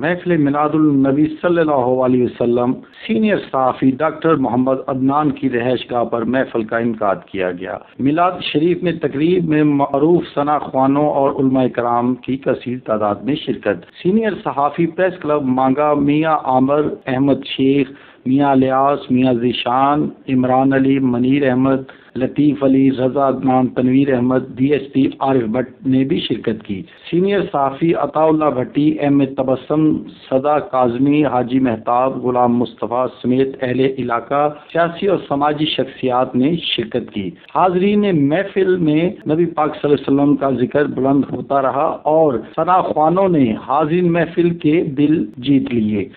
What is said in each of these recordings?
محفل میلاد النبی صلی اللہ علیہ وسلم سینئر صحافی ڈاکٹر محمد عدنان کی رہائش گاہ پر محفل کا انعقاد کیا گیا۔ میلاد شریف میں تقریب میں معروف ثنا خوانوں اور علماء کرام کی کثیر تعداد میں شرکت۔ سینئر صحافی پریس کلب مانگا میاں عامر احمد شیخ، Mian Ilyas, Mian Zeeshan, Imran Ali, Munir Ahmed, Latif Ali, Raza Adnan, Tanveer Ahmed, D S P Arif Butt نے بھی شرکت کی۔ سینئر صحافی عطا اللہ بھٹی، ایم اے تبسم، صدا کاظمی، حاجی مہتاب، غلام مصطفیٰ سمیت اہل علاقہ، سیاسی اور سماجی شخصیات نے شرکت کی۔ حاضرین محفل میں نبی پاک صلی اللہ علیہ وسلم کا ذکر بلند ہوتا رہا اور ثنا خوانوں نے حاضرین محفل کے دل جیت لیے۔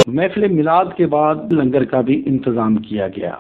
محفل میلاد کے بعد لنگر کا بھی انتظام کیا گیا۔